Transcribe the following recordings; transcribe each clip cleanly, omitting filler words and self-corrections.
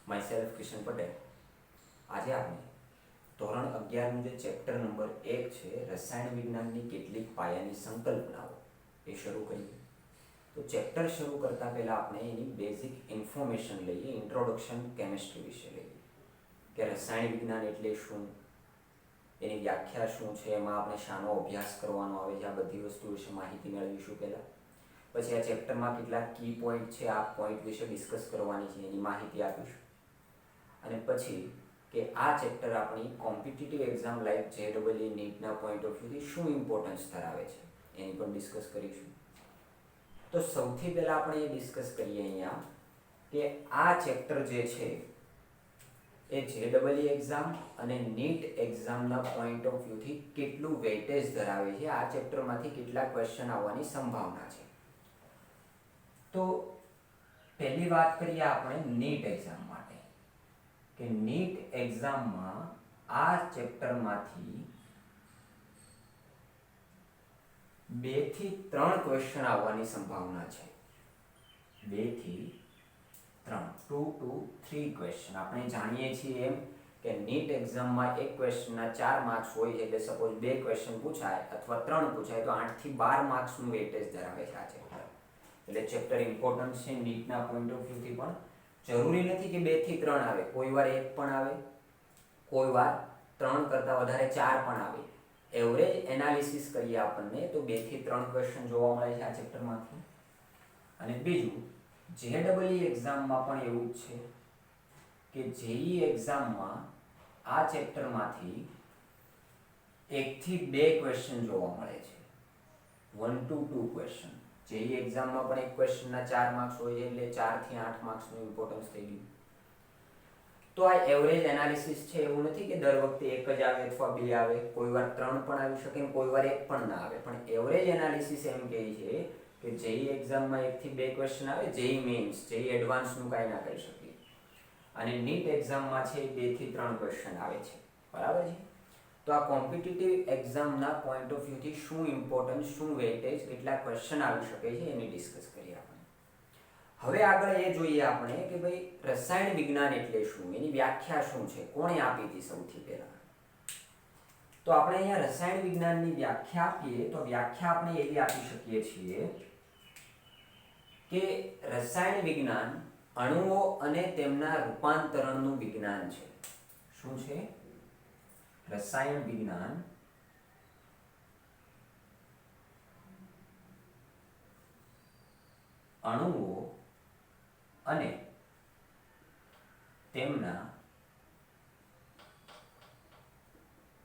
Myself Kishan Patel. આજે આપણે ધોરણ 11નું જે ચેપ્ટર નંબર 1 છે રસાયણ વિજ્ઞાનની કેટલીક પાયાની સંકલ્પનાઓ એ શરૂ કરીએ. તો ચેપ્ટર શરૂ કરતાં પહેલાં આપણે એની બેઝિક ઇન્ફોર્મેશન લઈએ, ઇન્ટ્રોડક્શન કેમિસ્ટ્રી વિશે લઈએ કે રસાયણ વિજ્ઞાન એટલે શું, એની વ્યાખ્યા શું છે, એમાં આપણે શાનો અભ્યાસ કરવાનો આવે છે, આ બધી વસ્તુ વિશે માહિતી મેળવીશું પહેલાં. પછી આ ચેપ્ટરમાં કેટલાક કી પોઈન્ટ છે, આ પોઈન્ટ વિશે ડિસ્કસ કરવાની છે, એની માહિતી આપીશું. અને પછી કે આ ચેપ્ટર આપણી કોમ્પિટિટિવ એક્ઝામ લાઈક JEE નીટના પોઈન્ટ ઓફ વ્યૂથી શું ઇમ્પોર્ટન્સ ધરાવે છે એની પણ ડિસ્કસ કરીશું. તો સૌથી પહેલાં આપણે એ ડિસ્કસ કરીએ અહીંયા કે આ ચેપ્ટર જે છે એ JEE એક્ઝામ અને નીટ એક્ઝામના પોઈન્ટ ઓફ વ્યૂથી કેટલું વેઇટેજ ધરાવે છે, આ ચેપ્ટરમાંથી કેટલા ક્વેશ્ચન આવવાની સંભાવના છે. તો પહેલી વાત કરીએ આપણે નીટ એક્ઝામ માટે કે નીટ એક્ઝામમાં આ ચેપ્ટરમાંથી 2 થી 3 ક્વેશ્ચન આવવાની સંભાવના છે. 2 થી 3, 2 to 3 ક્વેશ્ચન. આપણે જાણીએ છીએ એમ કે નીટ એક્ઝામમાં એક ક્વેશ્ચનના 4 માર્ક્સ હોય, એટલે સપોઝ 2 ક્વેશ્ચન પૂછાય અથવા 3 પૂછાય તો 8 થી 12 માર્ક્સનું વેઇટેજ ધરાવે છે આ ચેપ્ટર. એટલે ચેપ્ટર ઇમ્પોર્ટન્ટ છે નીટના પોઈન્ટ ઓફ વ્યૂથી. પણ જરૂરી નથી કે 2 થી 3 આવે, કોઈ વાર 1 પણ આવે, કોઈ વાર 3 કરતાં વધારે 4 પણ આવે. એવરેજ એનાલિસિસ કરીએ આપણને તો 2 થી 3 ક્વેશ્ચન જોવા મળે છે આ ચેપ્ટરમાંથી. અને બીજું JEE એક્ઝામમાં પણ એવું જ છે કે JEE એક્ઝામમાં આ ચેપ્ટરમાંથી 1 થી 2 ક્વેશ્ચન જોવા મળે છે, 1 to 2 ક્વેશ્ચન. JEE એક્ઝામમાં પણ એક ક્વેશ્ચનના 4 માર્ક્સ હોય એટલે 4 થી 8 માર્ક્સનું ઇમ્પોર્ટન્સ થઈ ગયું. તો આ એવરેજ એનાલિસિસ છે, એવું નથી કે દર વખતે 1 જ આવે અથવા 2 આવે, કોઈ વાર 3 પણ આવી શકે ને કોઈ વાર 1 પણ ના આવે. પણ એવરેજ એનાલિસિસ એમ કહે છે કે JEE એક્ઝામમાં 1 થી 2 ક્વેશ્ચન આવે, JEE મેઇન્સ, JEE એડવાન્સનું કાંઈ ના કરી શકીએ. અને નીટ એક્ઝામમાં છે 2 થી 3 ક્વેશ્ચન આવે છે, બરાબર છે. તો આ કોમ્પિટિટિવ એક્ઝામના પોઈન્ટ ઓફ વ્યૂથી શું ઇમ્પોર્ટન્સ, શું વેઇટેજ, કેટલા ક્વેશ્ચન આવી શકે છે એની ડિસ્કસ કરીએ આપણે. હવે આગળ એ જોઈએ આપણે કે ભાઈ રસાયણ વિજ્ઞાન એટલે શું, એની વ્યાખ્યા શું છે, કોણે આપી હતી સૌથી પહેલા. તો આપણે અહીંયા રસાયણ વિજ્ઞાનની વ્યાખ્યા આપીએ તો વ્યાખ્યા આપણે એવી આપી શકીએ છીએ કે રસાયણ વિજ્ઞાન અણુઓ અને તેમના રૂપાંતરણનું વિજ્ઞાન છે. શું છે? રસાયણ વિજ્ઞાન અણુઓ અને તેમના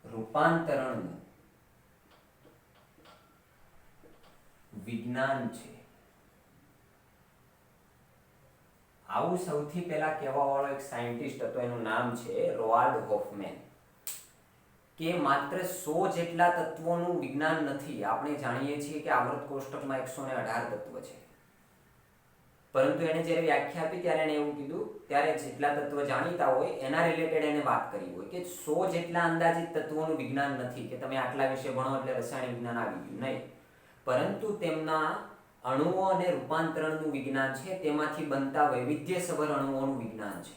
રૂપાંતરણનું વિજ્ઞાન છે. આવું સૌથી પહેલા કહેવા વાળો એક સાયન્ટિસ્ટ હતો, એનું નામ છે રોઆલ્ડ હોફમેન. કે માત્ર 100 જેટલા તત્વોનું વિજ્ઞાન નથી. આપણે જાણીએ છીએ કે આવર્ત કોષ્ટકમાં 118 તત્વ છે, પરંતુ એને જ્યારે વ્યાખ્યા આપી ત્યારે એને એવું કીધું, ત્યારે જેટલા તત્વ જાણીતા હોય એના રિલેટેડ એને વાત કરી હોય કે 100 જેટલા અંદાજિત તત્વોનું વિજ્ઞાન નથી કે તમે આટલા વિશે ભણો એટલે રસાયણ વિજ્ઞાન આવી ગયું, નહીં. પરંતુ તેમના અણુઓ અને રૂપાંતરણનું વિજ્ઞાન છે, તેમાંથી બનતા વૈવિધ્યસભર અણુઓનું વિજ્ઞાન છે.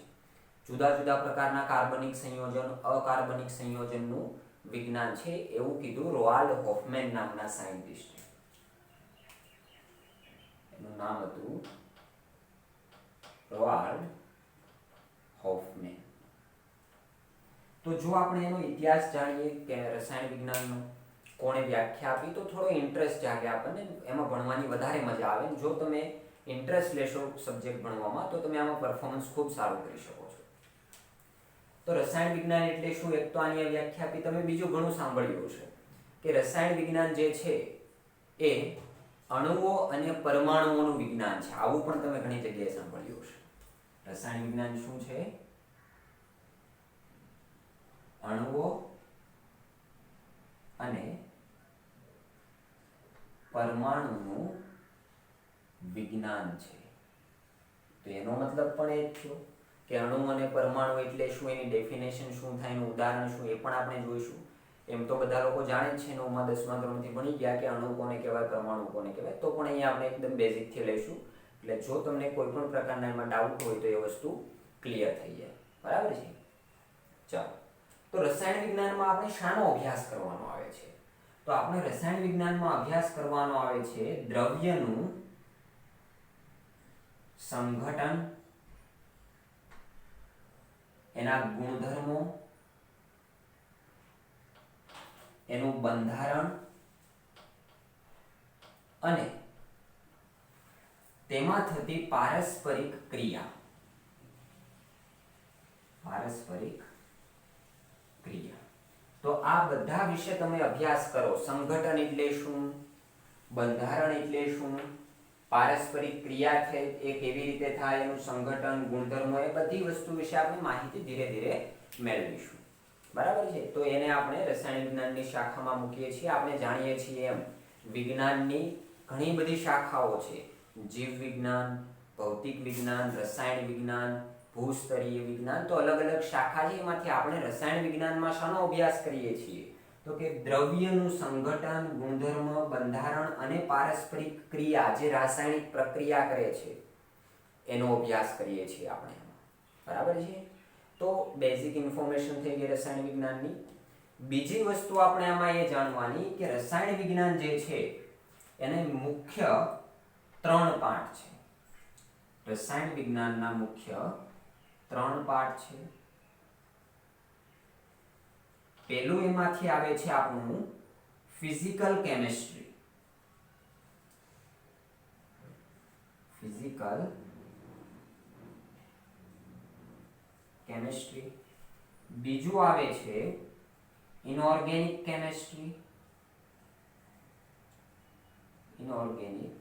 જુદા જુદા પ્રકારના કાર્બનિક સંયોજન, અકાર્બનિક સંયોજનનું વિજ્ઞાન છે, એવું કીધું રોઆલ્ડ હોફમેન નામના સાયન્ટિસ્ટે. એનું નામ હતું રોઆલ્ડ હોફમેન. તો જો આપણે એનો ઇતિહાસ જાણીએ કે રસાયણ વિજ્ઞાનનો કોણે વ્યાખ્યા આપી તો થોડો ઇન્ટરેસ્ટ જાગે આપણને, એમાં ભણવાની વધારે મજા આવે. જો તમે ઇન્ટરેસ્ટ લેશો સબ્જેક્ટ ભણવામાં તો તમે આમાં પરફોર્મન્સ ખૂબ સારું કરી શકો છો. તો રસાયણ વિજ્ઞાન એટલે શું, એક તો આની વ્યાખ્યા આપી, તમે બીજું ઘણું સાંભળ્યું છે કે રસાયણ વિજ્ઞાન જે છે એ અણુઓ અને પરમાણુઓનું વિજ્ઞાન છે. આવું પણ તમે ઘણી જગ્યાએ સાંભળ્યું હશે. રસાયણ વિજ્ઞાન શું છે? અણુઓ અને પરમાણુનું વિજ્ઞાન છે. તો એનો મતલબ પણ એ જ થયો કે અણુ અને પરમાણુ એટલે શું, એની ડેફિનેશન શું થાય, એનું ઉદાહરણ શું, એ પણ આપણે જોઈશું. એમ તો બધા લોકો જાણે જ છે, 9મા 10મા ધોરણથી ભણી ગયા કે અણુ કોને કહેવાય, પરમાણુ કોને કહેવાય. તો પણ અહીંયા આપણે એકદમ બેઝિકથી લઈશું. એટલે જો તમને કોઈ પણ પ્રકારના એમાં ડાઉટ હોય તો એ વસ્તુ ક્લિયર થઈ જાય. બરાબર છે? ચાલો, તો રસાયણ વિજ્ઞાનમાં આપણે શાનો અભ્યાસ કરવાનો આવે છે? તો આપણે રસાયણ વિજ્ઞાનમાં અભ્યાસ કરવાનો આવે છે દ્રવ્યનું સંઘટન, એના ગુણધર્મો, એનું બંધારણ અને તેમાં થતી પારસ્પરિક ક્રિયા. પારસ્પરિક ક્રિયા. તો આ બધા વિશે તમે અભ્યાસ કરો. સંઘટન એટલે શું, બંધારણ એટલે શું, પારસ્પરિક ક્રિયા છે એ કેવી રીતે થાય, એનું સંઘટન, ગુણધર્મો, એ બધી વસ્તુ વિશે આપણે માહિતી ધીરે ધીરે મેળવીશું. બરાબર છે? તો એને આપણે રસાયણ વિજ્ઞાનની શાખામાં મૂકીએ છીએ. આપણે જાણીએ છીએ એમ વિજ્ઞાનની ઘણી બધી શાખાઓ છે. જીવ વિજ્ઞાન, ભૌતિક વિજ્ઞાન, રસાયણ વિજ્ઞાન, ભૂસ્તરીય વિજ્ઞાન. તો અલગ અલગ શાખા છે. એમાંથી આપણે રસાયણ વિજ્ઞાનમાં શાનો અભ્યાસ કરીએ છીએ? તો કે દ્રવ્યનું સંઘટન, ગુણધર્મ, બંધારણ અને પારસ્પરિક ક્રિયા, જે રાસાયણિક પ્રક્રિયા કરે છે, એનો અભ્યાસ કરીએ છીએ આપણે. બરાબર છે? તો બેઝિક ઇન્ફોર્મેશન થઈ ગઈ રસાયણ વિજ્ઞાનની. બીજી વસ્તુ આપણે આમાં એ જાણવાની કે રસાયણ વિજ્ઞાન જે છે એને મુખ્ય 3 પાર્ટ છે. રસાયણ વિજ્ઞાનના મુખ્ય 3 પાર્ટ છે. પહેલું એમાંથી આવે છે આપણું ફિઝિકલ કેમિસ્ટ્રી. Physical chemistry. બીજું આવે છે ઇનઓર્ગેનિક કેમિસ્ટ્રી. Inorganic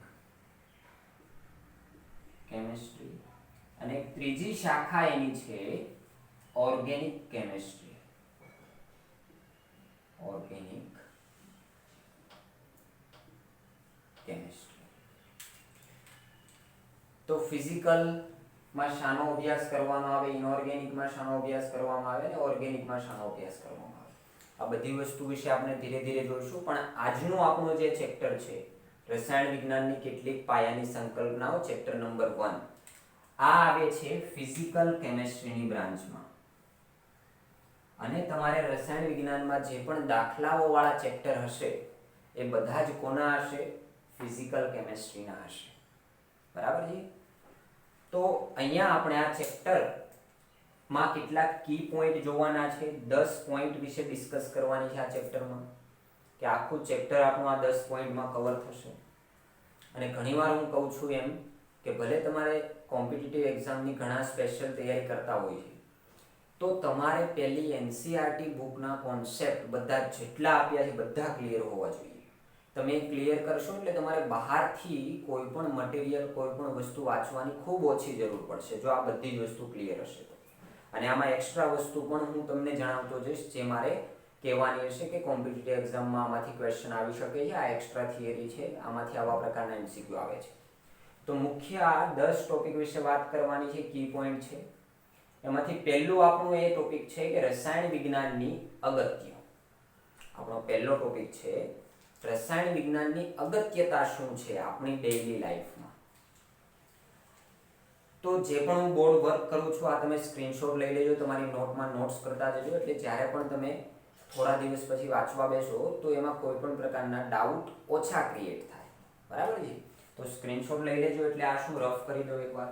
chemistry. અને ત્રીજી શાખા એની છે ઓર્ગેનિક કેમિસ્ટ્રી. Organic chemistry. તો ફિઝિકલમાં શાનો અભ્યાસ કરવાનો આવે, ઇનઓર્ગેનિકમાં શાનો અભ્યાસ કરવામાં આવે અને ઓર્ગેનિકમાં શાનો અભ્યાસ કરવામાં આવે. આ બધી વસ્તુ વિશે આપણે ધીરે ધીરે જોઈશું. પણ આજનું આપણું જે ચેપ્ટર છે રસાયણ વિજ્ઞાનની કેટલીક પાયાની સંકલ્પનાઓ, ચેપ્ટર નંબર 1, આ આવે છે ફિઝિકલ કેમિસ્ટ્રીની બ્રાન્ચમાં. અને તમારે રસાયણ વિજ્ઞાનમાં જે પણ દાખલાઓ વાળા ચેપ્ટર હશે એ બધા જ કોના હશે? ફિઝિકલ કેમિસ્ટ્રીના હશે. બરાબર છે? તો અહીંયા આપણે આ ચેપ્ટરમાં કેટલાક કી પોઈન્ટ જોવાના છે. 10 પોઈન્ટ વિશે ડિસ્કસ કરવાની છે આ ચેપ્ટરમાં, કે આખું ચેપ્ટર આપણું આ 10 પોઈન્ટમાં કવર થશે. અને ઘણીવાર હું કહું છું એમ કે ભલે તમારે કોમ્પિટિટિવ એક્ઝામની ઘણા સ્પેશિયલ તૈયારી કરતા હોય છે, તો તમારે પહેલી એનસીઈઆરટી બુકના કોન્સેપ્ટ બધા જેટલા આપ્યા છે બધા ક્લિયર હોવા જોઈએ. તમે ક્લિયર કરશો એટલે તમારે બહારથી કોઈ પણ મટીરિયલ, કોઈ પણ વસ્તુ વાંચવાની ખૂબ ઓછી જરૂર પડશે જો આ બધી જ વસ્તુ ક્લિયર હશે તો. અને આમાં એક્સ્ટ્રા વસ્તુ પણ હું તમને જણાવતો જઈશ જે મારે કહેવાની હશે કે કોમ્પિટિટિવ એક્ઝામમાં આમાંથી ક્વેશ્ચન આવી શકે છે. આ એક્સ્ટ્રા થિયરી છે, આમાંથી આવા પ્રકારના એમસીક્યુ આવે છે. તો મુખ્ય આ 10 ટોપિક વિશે વાત કરવાની છે, કી પોઈન્ટ છે. એમાંથી પહેલું આપણું એ ટોપિક છે કે રસાયણ વિજ્ઞાનની અગત્ય. આપણો પહેલો ટોપિક છે રસાયણ વિજ્ઞાનની અગત્યતા શું છે આપણી ડેઈલી લાઈફમાં. તો જે પણ હું બોર્ડ વર્ક કરું છું આ તમે સ્ક્રીનશોટ લઈ લેજો, તમારી નોટમાં નોટ્સ કરતા જજો, એટલે જ્યારે પણ તમે થોડા દિવસ પછી વાંચવા બેસો તો એમાં કોઈ પણ પ્રકારના ડાઉટ ઓછા ક્રિએટ થાય. બરાબર છે? તો સ્ક્રીનશોટ લઈ લેજો. એટલે આ શું રફ કરી દો એકવાર.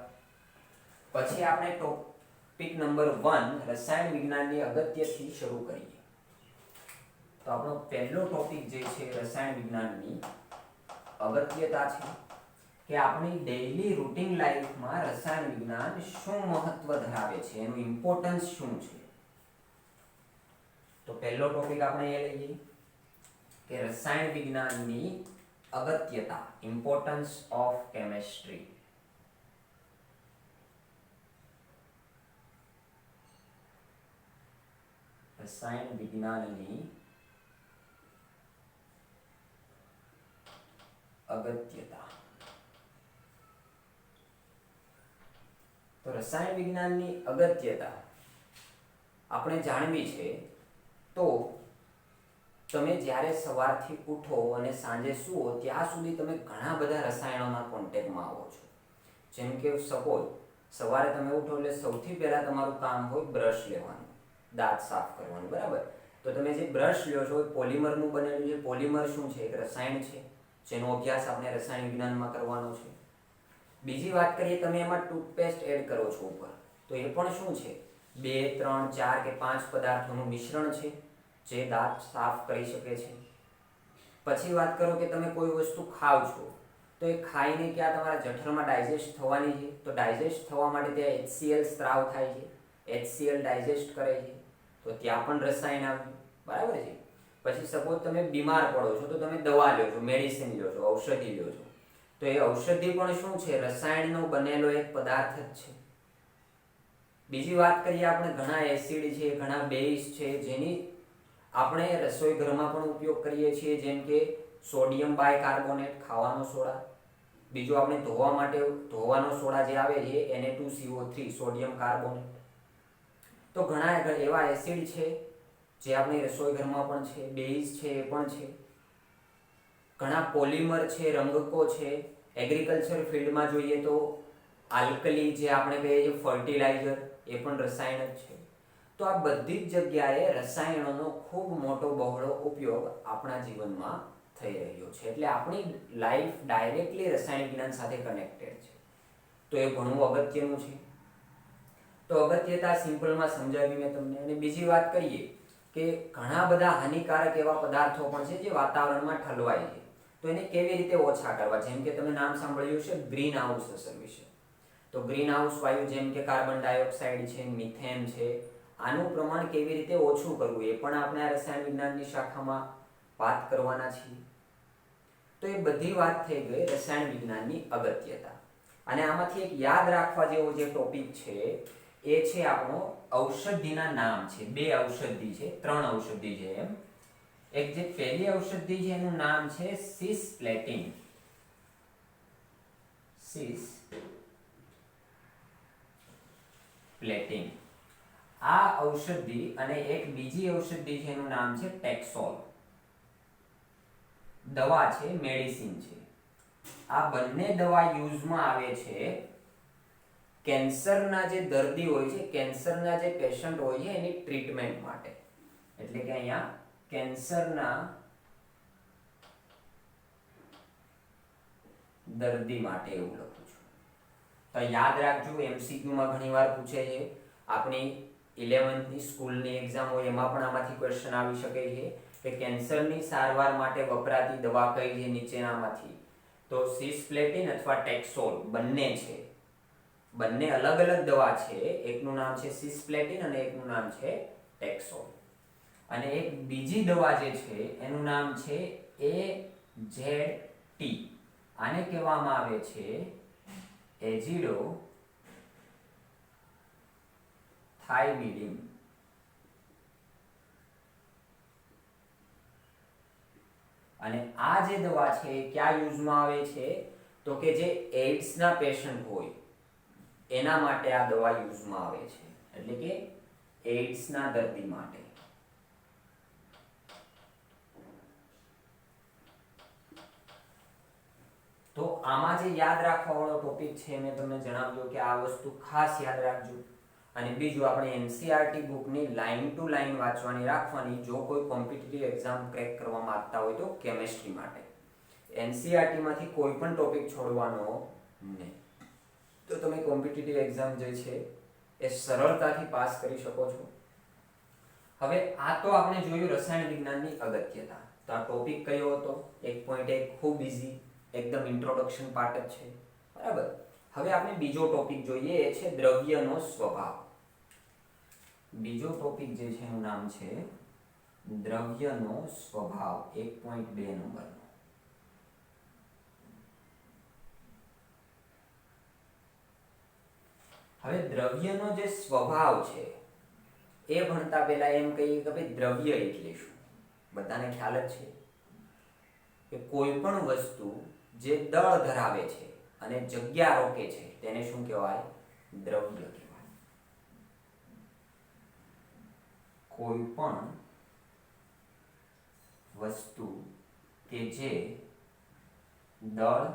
પછી આપણે ટોપિક નંબર 1 રસાયણ વિજ્ઞાનની અગત્યથી શરૂ કરીએ. તો આપણો પહેલો ટોપિક જે છે રસાયણ વિજ્ઞાનની અગત્યતા છે કે આપણી ડેઈલી રૂટીન લાઈફમાં રસાયણ વિજ્ઞાન શું મહત્વ ધરાવે છે, એનું ઇમ્પોર્ટન્સ શું છે. તો પહેલો ટોપિક આપણે એ લઈએ કે રસાયણ વિજ્ઞાનની અગત્યતા, ઇમ્પોર્ટન્સ ઓફ કેમિસ્ટ્રી. રસાયણ વિજ્ઞાનની અગત્યતા. તો રસાયણ વિજ્ઞાનની અગત્યતા આપણે જાણવી છે તો તમે જ્યારે સવારથી ઉઠો અને સાંજે સૂઓ ત્યાં સુધી તમે ઘણા બધા રસાયણોના કોન્ટેક્ટમાં આવો છો. જેમ કે સપોઝ સવારે તમે ઉઠો એટલે સૌથી પહેલાં તમારું કામ હોય બ્રશ લેવાનું, દાંત સાફ કરવાનું, બરાબર? તો તમે જે બ્રશ લ્યો છો એ પોલિમરનું બનેલું છે. પોલિમર શું છે? એક રસાયણ છે જેનો અભ્યાસ આપણે રસાયણ વિજ્ઞાનમાં કરવાનો છે. બીજી વાત કરીએ, તમે એમાં ટૂથપેસ્ટ એડ કરો છો ઉપર, તો એ પણ શું છે? 2, 3, 4 કે 5 પદાર્થોનું મિશ્રણ છે જે દાંત સાફ કરી શકે છે. પછી વાત કરો કે તમે કોઈ વસ્તુ ખાઓ છો, તો એ ખાઈને ક્યાં તમારા જઠરમાં ડાયજેસ્ટ થવાની છે, તો ડાયજેસ્ટ થવા માટે ત્યાં HCl સ્ત્રાવ થાય છે, HCl ડાયજેસ્ટ કરે છે, તો ત્યાં પણ રસાયણ આવ્યું, બરાબર છે? પછી સપોઝ તમે બીમાર પડો છો તો તમે દવા લો છો, મેડિસિન લો છો, ઔષધિ લો છો, તો એ ઔષધિ પણ શું છે? રસાયણનો બનેલો એક પદાર્થ જ છે. બીજી વાત કરીએ આપણે, ઘણા એસિડ છે, ઘણા બેઝ છે જેની આપણે રસોઈ ઘરમાં પણ ઉપયોગ કરીએ છીએ, જેમ કે સોડિયમ બાયકાર્બોનેટ, ખાવાનો સોડા. બીજું આપણે ધોવા માટે ધોવાનો સોડા જે આવે છે Na2CO3, સોડિયમ કાર્બોનેટ. તો ઘણા એવા એસિડ છે જે આપણી રસોઈ ઘરમાં પણ છે, બેઝ છે એ પણ છે. ઘણા પોલિમર છે, રંગકો છે. એગ્રીકલ્ચર ફિલ્ડમાં જોઈએ તો આલ્કલી જે આપણે કહીએ છીએ ફર્ટિલાઇઝર, એ પણ રસાયણ જ છે. તો આ બધી જ જગ્યાએ રસાયણોનો ખૂબ મોટો બહોળો ઉપયોગ આપણા જીવનમાં થઈ રહ્યો છે. એટલે આપણી લાઈફ ડાયરેક્ટલી રસાયણ વિજ્ઞાન સાથે કનેક્ટેડ છે. તો એ ઘણું અગત્યનું છે. તો અગત્યતા સિમ્પલમાં સમજાવી મેં તમને. અને બીજી વાત કરીએ કે ઘણા બધા હાનિકારક એવા પદાર્થો પણ છે જે વાતાવરણમાં ઠલવાય છે. તો એને કેવી રીતે ઓછા કરવા? જેમ કે તમે નામ સાંભળ્યું છે ગ્રીન હાઉસ અસર વિશે. તો ગ્રીન હાઉસ વાયુ જેમ કે કાર્બન ડાયોક્સાઇડ છે, મિથેન છે, આનું પ્રમાણ કેવી રીતે ઓછું કરવું એ પણ આપણે આ રસાયણ વિજ્ઞાનની શાખામાં વાત કરવાના છીએ. તો એ બધી વાત થઈ ગઈ રસાયણ વિજ્ઞાનની અગત્યતા. અને આમાંથી એક યાદ રાખવા જેવો જે ટોપિક છે એ છે આપણો ઔષધિના નામ છે. 2 ઔષધિ છે, 3 ઔષધિ છે એમ. એક જે પહેલી ઔષધિ છે એનું નામ છે સિસ્પ્લેટિન. સિસ્પ્લેટિન આ ઔષધિ, અને એક બીજી ઔષધિ છે એનું નામ છે ટેક્સોલ. દવા છે, મેડિસિન છે. આ બંને દવા યુઝમાં આવે છે કેન્સરના જે દર્દી હોય છે, કેન્સરના જે પેશન્ટ હોય છે એની ટ્રીટમેન્ટ માટે. એટલે કે અહીંયા કેન્સરના દર્દી માટે એવું લખું છું. તો યાદ રાખજો, MCQમાં ઘણીવાર પૂછે છે. આપણી 11th સ્કૂલની એક્ઝામ હોય એમાં પણ આમાંથી ક્વેશ્ચન આવી શકે છે કે કેન્સરની સારવાર માટે વપરાતી દવા કઈ છે નીચેનામાંથી? તો સિસ્પ્લેટિન અથવા ટેક્સોલ બંને છે. બંને અલગ અલગ દવા છે. એકનું નામ છે સિસ્પ્લેટિન અને એકનું નામ છે ટેક્સોલ. અને એક બીજી દવા જે છે એનું નામ છે AZT. આને કહેવામાં આવે છે એઝિડો થાઇમિડિન. અને આ જે દવા છે એ ક્યાં યુઝમાં આવે છે? તો કે જે એઇડ્સના પેશન્ટ હોય એના માટે આ દવા યુઝમાં આવે છે. એટલે કે એઇડ્સના દર્દી માટે. તો આમાં જે યાદ રાખવા વાળો ટોપિક છે મેં તમને જણાવ્યો કે આ વસ્તુ ખાસ યાદ રાખજો. અને બીજું, આપણે NCERT બુકની લાઇન ટુ લાઇન વાંચવાની રાખવાની જો કોઈ કોમ્પિટિટિવ એક્ઝામ ક્રેક કરવા માંગતા હોય તો કેમેસ્ટ્રી માટે. NCERT માંથી કોઈ પણ ટોપિક છોડવાનો નહીં. તો તમે કોમ્પિટિટિવ એક્ઝામ જે છે એ સરળતાથી પાસ કરી શકો છો. હવે આ તો આપણે જોયું રસાયણ વિજ્ઞાનની અગત્યતા. તો આ ટોપિક કયો હતો? 1.1 ખૂબ ઇઝી, એકદમ ઇન્ટ્રોડક્શન પાર્ટ જ છે, બરાબર. હવે આપણે બીજો ટોપિક જોઈએ, એ છે દ્રવ્યનો સ્વભાવ. બીજો ટોપિક જે છે એનું નામ છે દ્રવ્યનો સ્વભાવ, 1.2 નંબરનો. હવે દ્રવ્યનો જે સ્વભાવ છે એ ભણતા પહેલા એમ કહીએ કે ભાઈ દ્રવ્ય એટલે શું? બધાને ખ્યાલ જ છે કે કોઈ પણ વસ્તુ જે દળ ધરાવે છે અને જગ્યા રોકે છે તેને શું કહેવાય? દ્રવ્ય કહેવાય. કોઈ પણ વસ્તુ કે જે દળ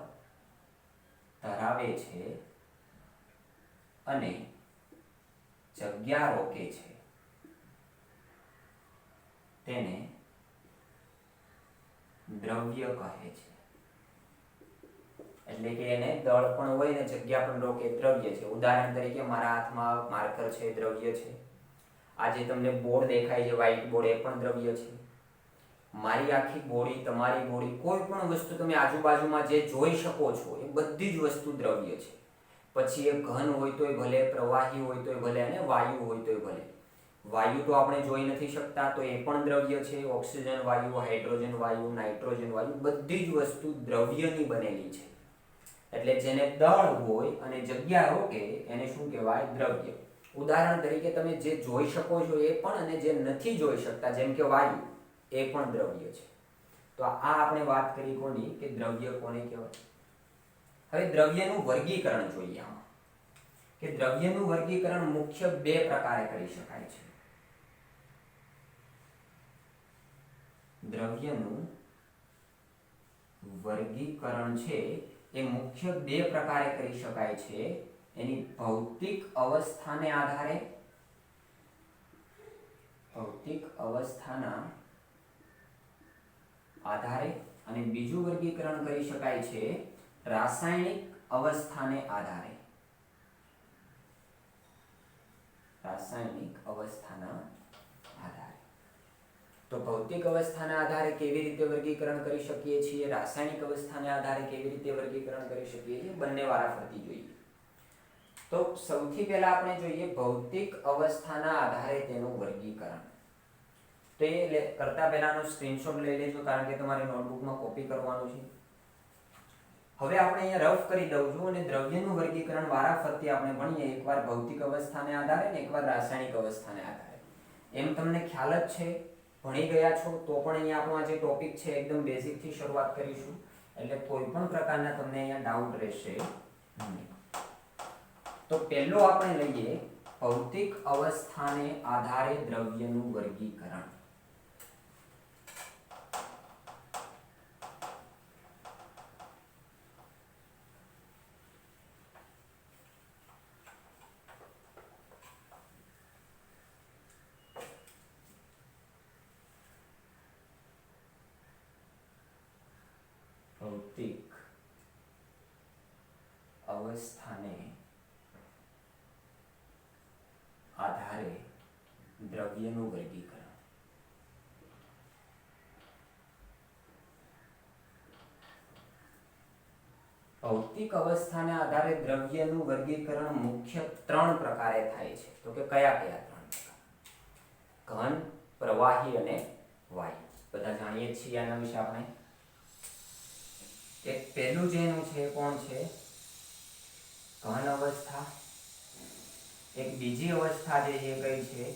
ધરાવે છે અને જગ્યા રોકે છે તેને દ્રવ્ય કહે છે. એટલે કે એને દળ પણ હોય ને જગ્યા પણ રોકે, દ્રવ્ય છે. ઉદાહરણ તરીકે મારા હાથમાં માર્કર છે, દ્રવ્ય છે. આ જે તમને બોર્ડ દેખાય છે, વ્હાઇટ બોર્ડ, એ પણ દ્રવ્ય છે. મારી આખી બોડી, તમારી બોડી, કોઈ પણ વસ્તુ તમે આજુબાજુમાં જે જોઈ શકો છો એ બધી જ વસ્તુ દ્રવ્ય છે. પછી એ ઘન હોય તોય ભલે, પ્રવાહી હોય તોય ભલે, અને વાયુ હોય તોય ભલે. વાયુ તો આપણે જોઈ નથી શકતા, તો એ પણ દ્રવ્ય છે. ઓક્સિજન વાયુ, હાઇડ્રોજન વાયુ, નાઇટ્રોજન વાયુ, બધી જ વસ્તુ દ્રવ્યની બનેલી છે. એટલે જેને દળ હોય અને જગ્યા રોકે એને શું કહેવાય? દ્રવ્ય. ઉદાહરણ તરીકે તમે જે જોઈ શકો છો એ પણ, અને જે નથી જોઈ શકતા જેમ કે વાયુ, એ પણ દ્રવ્ય છે. તો આ આપણે વાત કરી કોની? કે દ્રવ્ય કોને કહેવાય. હવે દ્રવ્યનું વર્ગીકરણ જોઈએ આમાં, કે દ્રવ્યનું વર્ગીકરણ મુખ્ય બે પ્રકારે કરી શકાય છે. દ્રવ્યનું વર્ગીકરણ છે એ મુખ્ય બે પ્રકારે કરી શકાય છે. એની ભૌતિક અવસ્થાને આધારે, ભૌતિક અવસ્થાના આધારે, અને બીજું વર્ગીકરણ કરી શકાય છે રાસાયણિક અવસ્થાને આધારે. રાસાયણિક અવસ્થાના આધારે. તો ભૌતિક અવસ્થાના આધારે કેવી રીતે વર્ગીકરણ કરી શકીએ છીએ, રાસાયણિક અવસ્થાને આધારે કેવી રીતે વર્ગીકરણ કરી શકીએ છીએ, બંને વારાફરતી જોઈએ. તો સૌથી પહેલા આપણે જોઈએ ભૌતિક અવસ્થાના આધારે તેનું વર્ગીકરણ. તો એ કરતા પહેલાનો સ્ક્રીનશોટ લઈ લેજો, કારણ કે તમારે નોટબુકમાં કોપી કરવાનું છે. હવે આપણે અહીંયા રફ કરી દઉં છું, અને દ્રવ્યનું વર્ગીકરણ વારાફરતી આપણે ભણીએ, એકવાર ભૌતિક અવસ્થાને આધારે ને એકવાર રાસાયણિક અવસ્થાને આધારે. એમ તમને ખ્યાલ જ છે, ભણી ગયા છો તો પણ અહીંયા આપણો આ જે ટોપિક છે એકદમ બેઝિકથી શરૂઆત કરીશું, એટલે કોઈ પણ પ્રકારના તમને અહીંયા ડાઉટ રહેશે નહીં. તો પહેલો આપણે લઈએ ભૌતિક અવસ્થાને આધારે દ્રવ્યનું વર્ગીકરણ. ભૌતિક અવસ્થાને આધારે દ્રવ્યનું વર્ગીકરણ. ભૌતિક અવસ્થાને આધારે દ્રવ્યનું વર્ગીકરણ મુખ્ય ત્રણ પ્રકારે થાય છે. તો કે કયા કયા ત્રણ પ્રકાર? ઘન, પ્રવાહી અને વાયુ. બધા જાણીએ છીએ આના વિશે આપણે. એક પહેલું જેનું છે કોણ છે? ઘન અવસ્થા. એક બીજી અવસ્થા જે છે કઈ છે?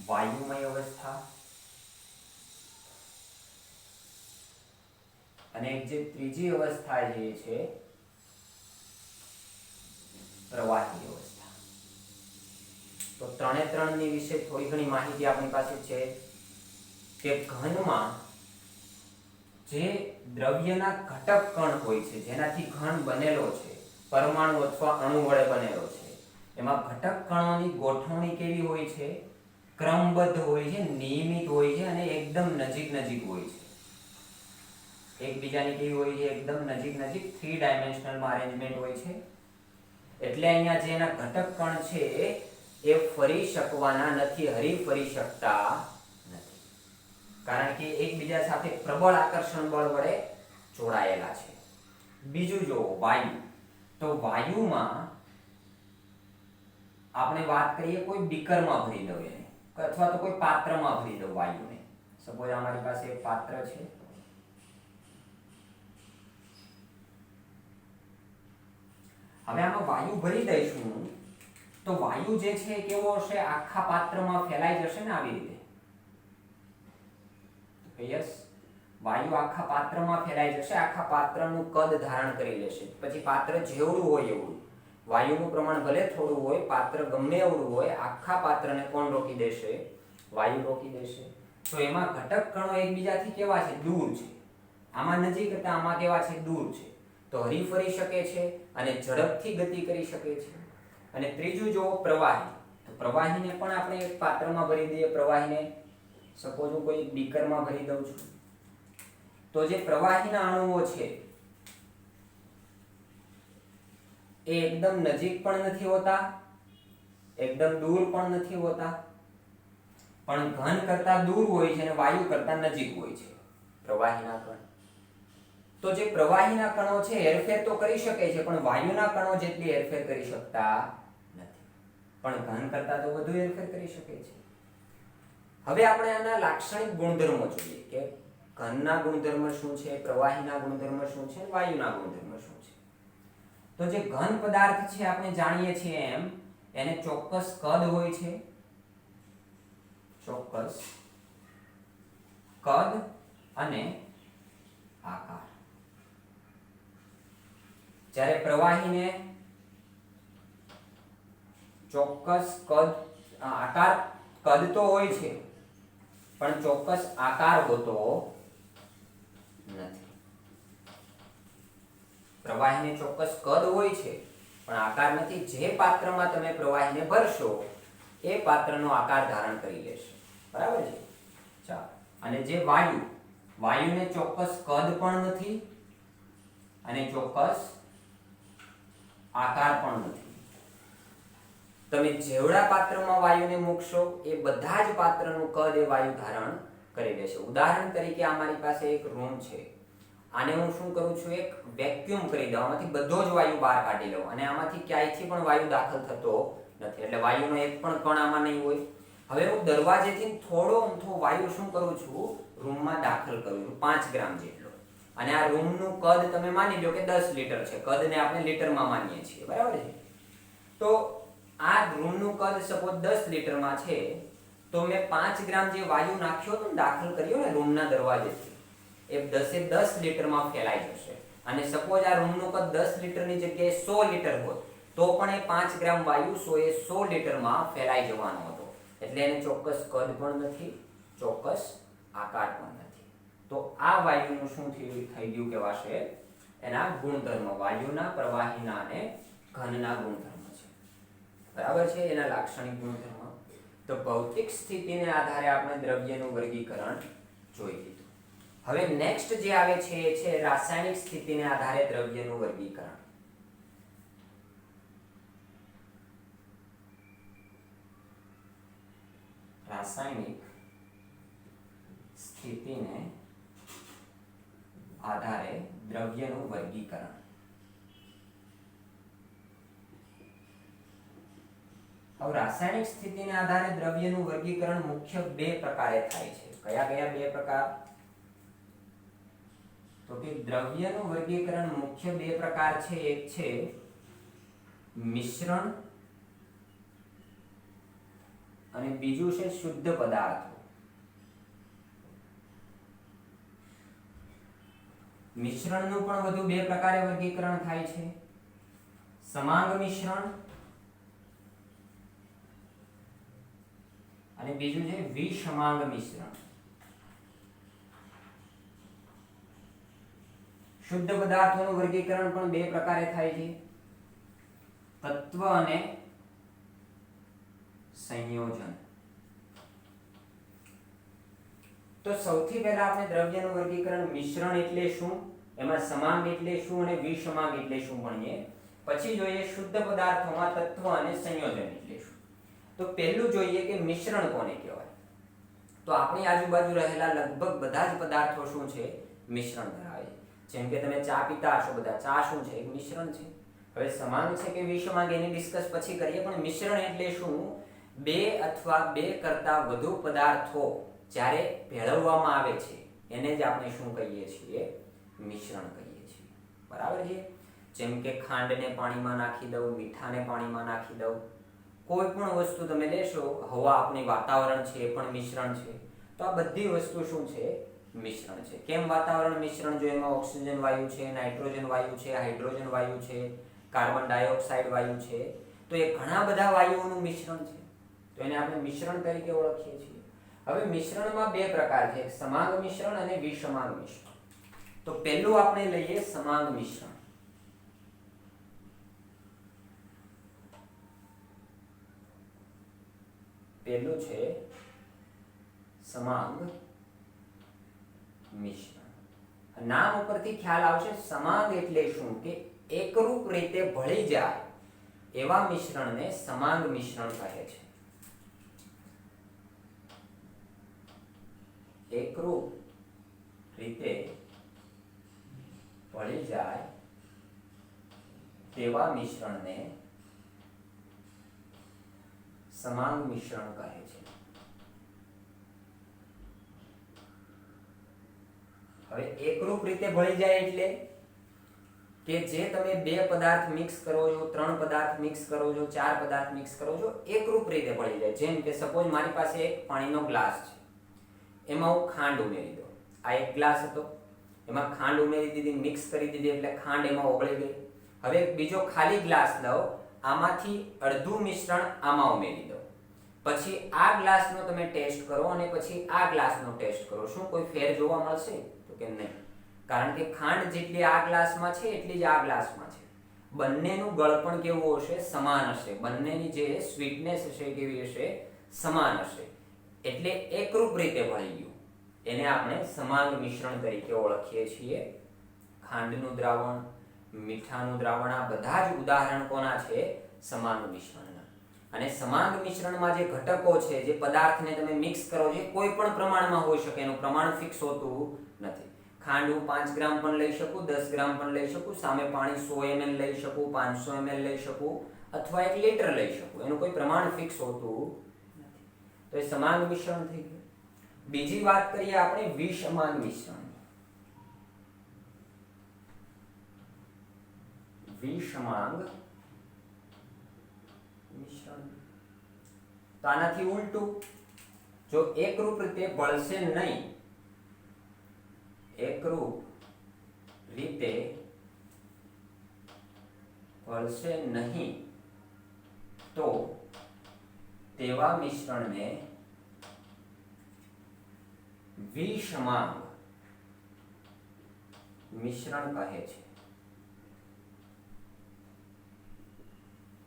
વાયુમય અવસ્થા. અને એક જે ત્રીજી અવસ્થા જે છે પ્રવાહી અવસ્થા. તો ત્રણે ત્રણની વિશે થોડી ઘણી માહિતી આપણી પાસે છે. કે ઘનમાં જે દ્રવ્યના ઘટક કણ હોય છે, જેનાથી ઘન બનેલો છે, પરમાણુ અથવા અણુ વડે બનેલો છે, એમાં ઘટક કણોની ગોઠવણી કેવી હોય છે? ક્રમબદ્ધ હોય છે, નિયમિત હોય છે, અને એકદમ નજીક નજીક હોય છે. એકબીજાની કેવી હોય છે? એકદમ નજીક નજીક, 3 ડાયમેન્શનલમાં અરેન્જમેન્ટ હોય છે. એટલે અહીંયા જે એના ઘટક કણ છે એ ફરી શકવાના નથી, હરી ફરી શકતા નથી, કારણ કે એકબીજા સાથે પ્રબળ આકર્ષણ બળ વડે જોડાયેલા છે. બીજું જો વાયુ. તો વાયુમાં આપણે વાત કરીએ કોઈ બીકરમાં ભરી દઉં એને, અથવા તો કોઈ પાત્રમાં ભરી દઉં વાયુને. સપોઝ અમારી પાસે એક પાત્ર છે, હવે આમાં વાયુ ભરી દઈશું તો વાયુ જે છે કેવો હશે? આખા પાત્રમાં ફેલાઈ જશે ને આવી રીતે. યસ, વાયુ આખા પાત્રમાં ફેલાઈ જશે, આખા પાત્રનું કદ ધારણ કરી લેશે. પછી પાત્ર જેવડું હોય એવું, વાયુનું પ્રમાણ ભલે થોડું હોય, પાત્ર ગમે એવડું હોય, આખા પાત્રને કોણ રોકી દેશે? વાયુ રોકી દેશે. તો એમાં ઘટક કણો એકબીજાથી કેવા છે? દૂર છે. આમાં નજીક હતા, આમાં કેવા છે? દૂર છે. તો હરી ફરી શકે છે અને ઝડપથી ગતિ કરી શકે છે. અને ત્રીજું જો પ્રવાહી, તો પ્રવાહીને પણ આપણે એક પાત્રમાં ભરી દઈએ. પ્રવાહીને સપોઝ હું કોઈ બીકરમાં ભરી દઉં છું, તો જે પ્રવાહીના અણુઓ છે એ એકદમ નજીક પણ નથી હોતા, એકદમ દૂર પણ નથી હોતા, પણ ઘન કરતા દૂર હોય છે અને વાયુ કરતા નજીક હોય છે પ્રવાહીના કણ. તો જે પ્રવાહીના કણો છે હેરફેર તો કરી શકે છે, પણ વાયુના કણો જેટલી હેરફેર કરી શકતા નથી, પણ ઘન કરતા તો વધુ હેરફેર કરી શકે છે. હવે આપણે આના લાક્ષણિક ગુણધર્મો જોઈએ કે ઘનના ગુણધર્મ શું છે, પ્રવાહીના ગુણધર્મ શું છે, વાયુના ગુણધર્મ શું છે. તો જે ઘન પદાર્થ છે આપણે જાણીએ છીએ એમ એને ચોક્કસ કદ હોય છે, ચોક્કસ કદ અને આકાર. જ્યારે પ્રવાહીને ચોક્કસ કદ આકાર કદ તો હોય છે પણ ચોક્કસ આકાર હોતો નથી. પ્રવાહીને ચોક્કસ કદ હોય છે પણ આકાર નથી. જે પાત્રમાં તમે પ્રવાહીને ભરશો એ પાત્રનો આકાર ધારણ કરી લેશે. બરાબર છે? ચાલો. અને જે વાયુને ચોક્કસ કદ પણ નથી અને ચોક્કસ આકાર પણ નથી. તમે જેવડા પાત્રમાં વાયુને મૂકશો એ બધા જ પાત્રનું કદ એ વાયુ ધારણ કરી લેશે. ઉદાહરણ તરીકે અમારી પાસે એક રૂમ છે, આને હું શું કરું છું, એક વેક્યુમ કરી દઉં, આમાંથી બધો જ વાયુ બહાર કાઢી લઉં અને આમાંથી ક્યાંયથી પણ વાયુ દાખલ થતો નથી, એટલે વાયુનો એક પણ કણ આમાં નહીં હોય. હવે હું દરવાજેથી થોડો અમથો વાયુ શું કરું છું, રૂમમાં દાખલ કરું છું, 5 ગ્રામ જેટલો. અને આ રૂમનું કદ તમે માની લો કે 10 લીટર છે, કદને આપણે લીટરમાં માનીએ છીએ. બરાબર છે? તો આ રૂમનું કદ સપોઝ 10 લીટરમાં છે, તો મેં 5 ગ્રામ જે વાયુ નાખ્યો તો દાખલ કર્યો ને રૂમના દરવાજેથી, એ 10 લીટરમાં ફેલાઈ જશે. અને સપોઝ આ રૂમનું કદ 10 લીટરની જગ્યાએ 100 લીટર હોત તો પણ એ 5 ગ્રામ વાયુ 100 લીટરમાં ફેલાઈ જવાનો હતો. એટલે એને ચોક્કસ કદ પણ નથી, ચોક્કસ આકાર પણ નથી. તો આ વાયુનું શું થઈ ગયું કહેવાશે, એના ગુણધર્મ વાયુના, પ્રવાહીના અને ઘનના ગુણધર્મ છે. બરાબર છે? એના લાક્ષણિક ગુણધર્મ. તો ભૌતિક સ્થિતિને આધારે આપણે દ્રવ્યનું વર્ગીકરણ જોઈ લીધું. હવે નેક્સ્ટ જે આવે છે એ છે રાસાયણિક સ્થિતિને આધારે દ્રવ્યનું વર્ગીકરણ. રાસાયણિક સ્થિતિને આધારે દ્રવ્યનું વર્ગીકરણ. હવે રાસાયણિક સ્થિતિને આધારે દ્રવ્યનું વર્ગીકરણ મુખ્ય 2 પ્રકારે થાય છે. કયા કયા 2 પ્રકાર? તો કે દ્રવ્યનું વર્ગીકરણ મુખ્ય 2 પ્રકાર છે. એક છે મિશ્રણ અને બીજું છે શુદ્ધ પદાર્થો. મિશ્રણનું પણ વધુ 2 પ્રકારે વર્ગીકરણ થાય છે, સમાંગ મિશ્રણ અને બીજું છે વિષમાંગ મિશ્રણ. શુદ્ધ પદાર્થોનું વર્ગીકરણ પણ 2 પ્રકારે થાય છે, તત્વ અને સંયોજન. તો સૌથી પહેલા આપણે દ્રવ્યનું વર્ગીકરણ મિશ્રણ એટલે શું, એમાં સમાંગ એટલે શું અને વિષમાંગ એટલે શું ભણીએ. પછી જોઈએ શુદ્ધ પદાર્થોમાં તત્વ અને સંયોજન એટલે શું. તો પહેલું જોઈએ કે મિશ્રણ કોને કહેવાય. તો આપણી આજુબાજુ રહેલા લગભગ બધા જ પદાર્થો શું છે, મિશ્રણ ધરાવે છે. જેમ કે તમે ચા પીતા હશો બધા, ચા શું છે, એક મિશ્રણ છે. હવે સમાંગ છે કે વિષમાંગ એની ડિસ્કસ પછી કરીએ, પણ મિશ્રણ એટલે શું, 2 અથવા 2 કરતા વધુ પદાર્થો જ્યારે ભેળવવામાં આવે છે એને જ આપણે શું કહીએ છીએ, મિશ્રણ કહીએ છીએ. બરાબર છે? જેમ કે ખાંડને પાણીમાં નાખી દઉં, મીઠાને પાણીમાં નાખી દઉં, કોઈ પણ વસ્તુ તમે લેશો, હવા આપણી વાતાવરણ છે એ પણ મિશ્રણ છે. તો આ બધી વસ્તુ શું છે, મિશ્રણ છે. કેમ વાતાવરણ મિશ્રણ? જો એમાં ઓક્સિજન વાયુ છે, નાઇટ્રોજન વાયુ છે, હાઇડ્રોજન વાયુ છે, કાર્બન ડાયોક્સાઇડ વાયુ છે, તો એ ઘણા બધા વાયુઓનું મિશ્રણ છે. તો એને આપણે મિશ્રણ તરીકે ઓળખીએ છીએ. હવે મિશ્રણમાં 2 પ્રકાર છે, સમાંગ મિશ્રણ અને વિષમાંગ મિશ્રણ. તો પહેલું આપણે લઈએ સમાંગ મિશ્રણ. પહેલું છે સમાંગ મિશ્રણ. નામ ઉપરથી ખ્યાલ આવશે સમાંગ એટલે શું કે એકરૂપ રીતે ભળી જાય એવા મિશ્રણને સમાંગ મિશ્રણ કહે છે. એકરૂપ રીતે ભળી જાય તેવા મિશ્રણને સમાંગ મિશ્રણ કહે છે. હવે એકરૂપ રીતે ભળી જાય એટલે કે જે તમે બે પદાર્થ મિક્સ કરો છો, ત્રણ પદાર્થ મિક્સ કરો છો, ચાર પદાર્થ મિક્સ કરો છો, એકરૂપ રીતે ભળી જાય. જેમ કે સપોઝ મારી પાસે એક પાણીનો ગ્લાસ છે, એમાં હું ખાંડ ઉમેરી દઉં. આ એક ગ્લાસ હતો, એમાં ખાંડ ઉમેરી દીધી, મિક્સ કરી દીધી એટલે ખાંડ એમાં ઓગળી ગઈ. હવે બીજો ખાલી ગ્લાસ લઉં, આમાંથી અડધું મિશ્રણ આમાં ઉમેરી દો. પછી આ ગ્લાસનો તમે ટેસ્ટ કરો અને પછી આ ગ્લાસનો ટેસ્ટ કરો. શું કોઈ ફેર જોવા મળશે? તો કે નહીં, કારણ કે ખાંડ જેટલી આ ગ્લાસમાં છે એટલી જ આ ગ્લાસમાં છે. બંનેનું ગળપણ કેવું હશે? સમાન હશે. બંનેની જે સ્વીટનેસ હશે કેવી હશે? સમાન હશે. એટલે એકરૂપ રીતે ભળી ગયું. એને આપણે સમાંગ મિશ્રણ તરીકે ઓળખીએ છીએ. ખાંડનું દ્રાવણ, મીઠાનું દ્રાવણ, આ બધા જ ઉદાહરણ કોના છે? સમાંગ મિશ્રણના. અને સમાંગ મિશ્રણમાં જે ઘટકો છે, જે પદાર્થને તમે મિક્સ કરો છો, કોઈ પણ પ્રમાણમાં હોઈ શકે, એનું પ્રમાણ ફિક્સ હોતું નથી. ખાંડ હું 5 ગ્રામ પણ લઈ શકું, 10 ગ્રામ પણ લઈ શકું, સામે પાણી 100 ml લઈ શકું, 500 ml લઈ શકું, અથવા 1 લીટર લઈ શકું. એનું કોઈ પ્રમાણ ફિક્સ હોતું નથી. તો એ સમાંગ મિશ્રણ થઈ ગયું. બીજી વાત કરીએ આપણે વિસમાંગ મિશ્રણ. વિસમાંગ મિશ્રણ તો આનાથી ઉલટું, જો એકરૂપ રીતે ભળશે નહીં, એકરૂપ રીતે ભળશે નહીં તો તેવા મિશ્રણને વિસમાંગ મિશ્રણ કહે છે.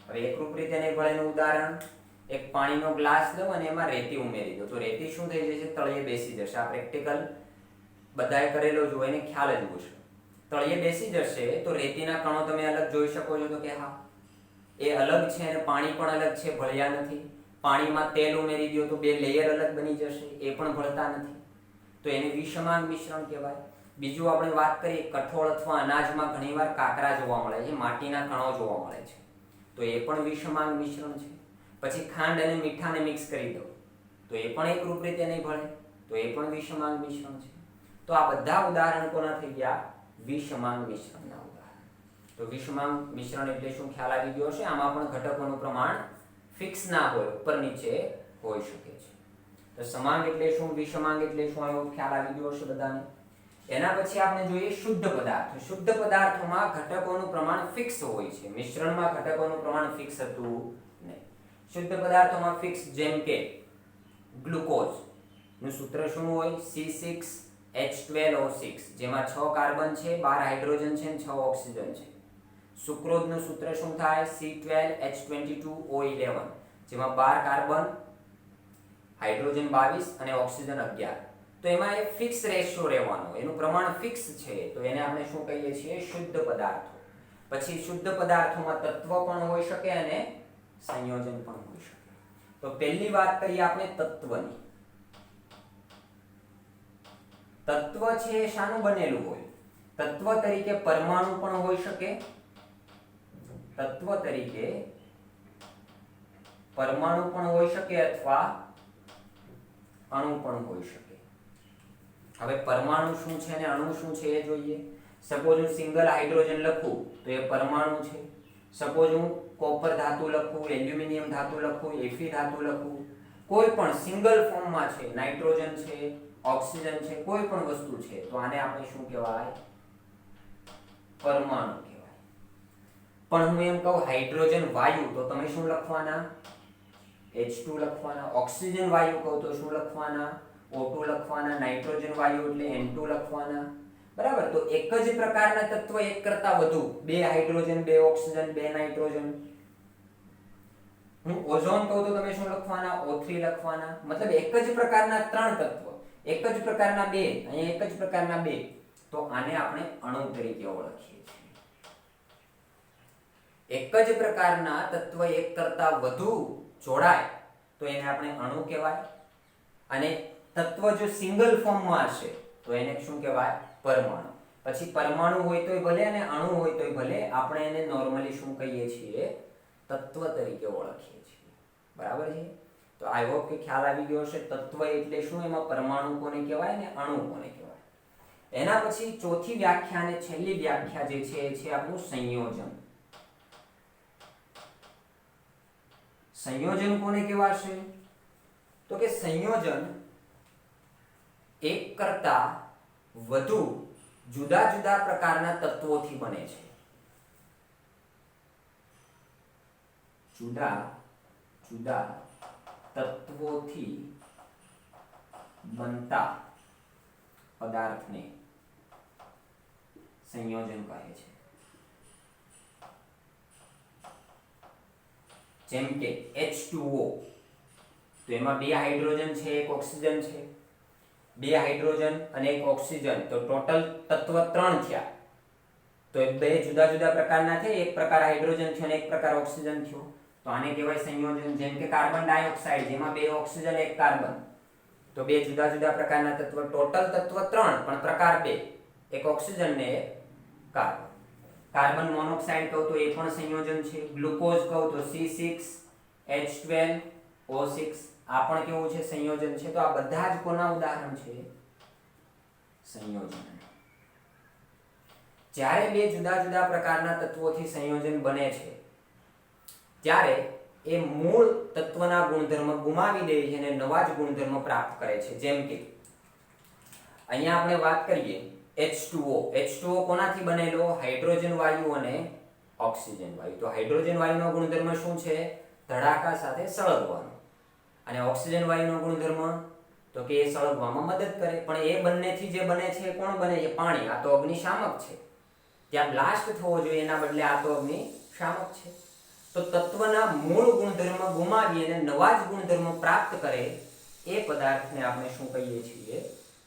હવે એકરૂપ રીતે નહીં ભળે એનું ઉદાહરણ, એક પાણીનો ગ્લાસ લો અને એમાં રેતી ઉમેરી દો, તો રેતી શું થઈ જશે? તળિયે બેસી જશે. આ પ્રેક્ટિકલ બધાએ કરેલો જો એને ખ્યાલ જ હશે. તળિયે બેસી જશે તો રેતીના કણો તમે અલગ જોઈ શકો છો? તો કે હા, એ અલગ છે અને પાણી પણ અલગ છે, ભળ્યા નથી. પાણીમાં તેલ ઉમેરી દો તો 2 લેયર અલગ બની જશે, એ પણ ભળતા નથી. તો એને વિસમાંગ મિશ્રણ કહેવાય. બીજું આપણે વાત કરીએ, કઠોળ અથવા અનાજમાં ઘણીવાર કાકરા જોવા મળે છે, માટીના કણો જોવા મળે છે, તો એ પણ વિસમાંગ મિશ્રણ છે. પછી ખાંડ અને મીઠાને મિક્સ કરી દો તો એ પણ એકરૂપ રીતે નહીં ભળે, તો એ પણ વિસમાંગ મિશ્રણ છે. તો આ બધા ઉદાહરણ કોના થઈ ગયા? વિસમાંગ મિશ્રણના ઉદાહરણ. તો વિસમાંગ મિશ્રણ એટલે શું ખ્યાલ આવી ગયો હશે? આમાં પણ ઘટકોનું પ્રમાણ ફિક્સ ના હોય, ઉપર નીચે હોઈ શકે છે. તો સમાંગ એટલે શું, વિસમાંગ એટલે શું, એવો ખ્યાલ આવી ગયો હશે બધાને. એના પછી આપણે જોઈએ શુદ્ધ પદાર્થો. શુદ્ધ પદાર્થોમાં ઘટકોનું પ્રમાણ ફિક્સ હોય છે, મિશ્રણમાં ઘટકોનું પ્રમાણ ફિક્સ હતું નહીં. શુદ્ધ પદાર્થોમાં ફિક્સ, જેમ કે ગ્લુકોઝ નું સૂત્ર શું હોય? C6H12O6, જેમાં 6 કાર્બન છે, 12 હાઇડ્રોજન છે અને 6 ઓક્સિજન છે. સુક્રોઝ નું સૂત્ર શું થાય? C12H22O11, જેમાં 12 કાર્બન, હાઇડ્રોજન 22 અને ઓક્સિજન 11. તો એમાં એક ફિક્સ રેશિયો રહેવાનો, એનું પ્રમાણ ફિક્સ છે, તો એને આપણે શું કહીએ છીએ? શુદ્ધ પદાર્થો. પછી શુદ્ધ પદાર્થોમાં તત્વ પણ હોઈ શકે અને સંયોજન પણ હોઈ શકે. તો પહેલી વાત કરીએ આપણે તત્વની. તત્વ છે એ શાનું બનેલું હોય? તત્વ તરીકે પરમાણુ પણ હોઈ શકે, તત્વ તરીકે પરમાણુ પણ હોઈ શકે અથવા અણુ પણ હોઈ શકે. હવે પરમાણુ શું છે અને અણુ શું છે એ જોઈએ. સપોઝ હું સિંગલ હાઇડ્રોજન લખું તો એ પરમાણુ છે. સપોઝ હું કોપર ધાતુ લખું, એલ્યુમિનિયમ ધાતુ લખું, એફી ધાતુ લખું, કોઈ પણ સિંગલ ફોર્મમાં છે, નાઇટ્રોજન છે, ઓક્સિજન છે, કોઈ પણ વસ્તુ છે, તો આને આપણે શું કહેવાય? પરમાણુ કહેવાય. પણ હું એમ કહું હાઇડ્રોજન વાયુ, તો તમે શું લખવાના? H2 લખવાના. ઓક્સિજન વાયુ કહું તો શું લખવાના? O2 લખવાના. નાઇટ્રોજન વાયુ એટલે N2 લખવાના. બરાબર. તો એક જ પ્રકારના તત્વ, એક કરતા વધુ, 2 હાઇડ્રોજન, 2 ઓક્સિજન, 2 નાઇટ્રોજન, હું ઓઝોન કહું તો તમે શું લખવાના? O3 લખવાના. મતલબ એક જ પ્રકારના 3 તત્વ, એક જ પ્રકારના 2, અહીંયા એક જ પ્રકારના 2, તો આને આપણે અણુ તરીકે ઓળખીએ છીએ. એક જ પ્રકારના તત્વ એક કરતા વધુ જોડાય તો એને આપણે અણુ કહેવાય, અને તત્વ જો સિંગલ ફોર્મમાં હશે તો એને શું કહેવાય? પરમાણુ. પછી પરમાણુ હોય તોય ભલે અને અણુ હોય તોય ભલે, આપણે એને નોર્મલી શું કહીએ છીએ? તત્વ તરીકે ઓળખીએ છીએ. બરાબર છે? તો આઈ હોપ કે ખ્યાલ આવી ગયો હશે. તત્વ એટલે શું, એમાં પરમાણુ કોને કહેવાય ને અણુ કોને કહેવાય. એના પછી ચોથી વ્યાખ્યા અને છેલ્લી વ્યાખ્યા જે છે એ છે આપણું સંયોજન. સંયોજન કોને કહેવાશે? તો કે સંયોજન એક કરતા વધુ જુદા જુદા પ્રકારના તત્વોથી બને છે. જુદા જુદા તત્વોથી બનતા પદાર્થને સંયોજન કહે છે. જેમ કે H2O, તો એમાં 2 હાઇડ્રોજન છે, 1 ઓક્સિજન છે. 2 હાઇડ્રોજન અને 1 ઓક્સિજન, તો ટોટલ તત્વ 3 થયા. તો એ 2 જુદા જુદા પ્રકારના છે, એક પ્રકાર હાઇડ્રોજન થયો અને એક પ્રકાર ઓક્સિજન થયો, તો આને કહેવાય સંયોજન. જેમ કે કાર્બન ડાયોક્સાઇડ, જેમાં 2 ઓક્સિજન 1 કાર્બન, તો 2 જુદા જુદા પ્રકારના તત્વ, ટોટલ તત્વ 3 પણ પ્રકાર 2, એક ઓક્સિજન ને એક કાર્બન. કાર્બન મોનોક્સાઇડ કહું તો એ પણ સંયોજન છે. ગ્લુકોઝ કહું તો C6H12O6, આ પણ કેવું છે? સંયોજન છે. તો આ બધા જ કોના ઉદાહરણ છે? સંયોજન. જ્યારે 2 જુદા જુદા પ્રકારના તત્વોથી સંયોજન બને છે ત્યારે એ મૂળ તત્વના ગુણધર્મ ગુમાવી દે છે અને નવા જ ગુણધર્મ પ્રાપ્ત કરે છે. જેમ કે અહીંયા આપણે વાત કરીએ H2O. H2O કોનાથી બનેલો? હાઇડ્રોજન વાયુ અને ઓક્સિજન વાયુ. તો હાઇડ્રોજન વાયુનો ગુણધર્મ શું છે? ધડાકા સાથે સળગવાનો. અને ઓક્સિજન વાયુનો ગુણધર્મ તો કે એ સળગવામાં મદદ કરે. પણ એ બંનેથી જે બને છે કોણ બને છે? પાણી. આ તો અગ્નિશામક છે. ત્યાં બ્લાસ્ટ થવો જોઈએ, એના બદલે આ તો અગ્નિશામક છે. તો તત્વના મૂળ ગુણધર્મ ગુમાવી અને નવા જ ગુણધર્મ પ્રાપ્ત કરે એ પદાર્થને આપણે શું કહીએ છીએ?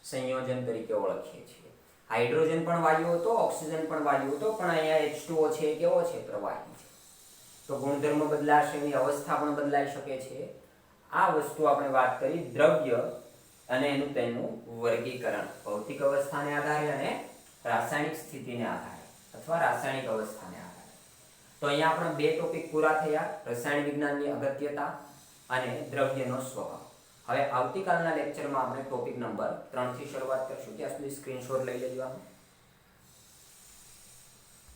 સંયોજન તરીકે ઓળખીએ છીએ. હાઇડ્રોજન પણ વાયુ હતો, ઓક્સિજન પણ વાયુ હતો, પણ અહીંયા H2O છે એ કેવો છે? પ્રવાહી છે. તો ગુણધર્મ બદલાશે, એની અવસ્થા પણ બદલાઈ શકે છે. આ વસ્તુ આપણે વાત કરી દ્રવ્ય અને તેનું વર્ગીકરણ ભૌતિક અવસ્થાને આધારે અને રાસાયણિક સ્થિતિને આધારે અથવા રાસાયણિક અવસ્થાને આધારે. તો અહીંયા આપણે 2 ટોપિક પૂરા થયા, રસાયણ વિજ્ઞાનની અગત્યતા અને દ્રવ્યનો સ્વભાવ. હવે આવતીકાલના લેક્ચરમાં આપણે ટોપિક નંબર 3 થી શરૂઆત કરીશું. ત્યાં સુધી સ્ક્રીનશોટ લઈ લેજો.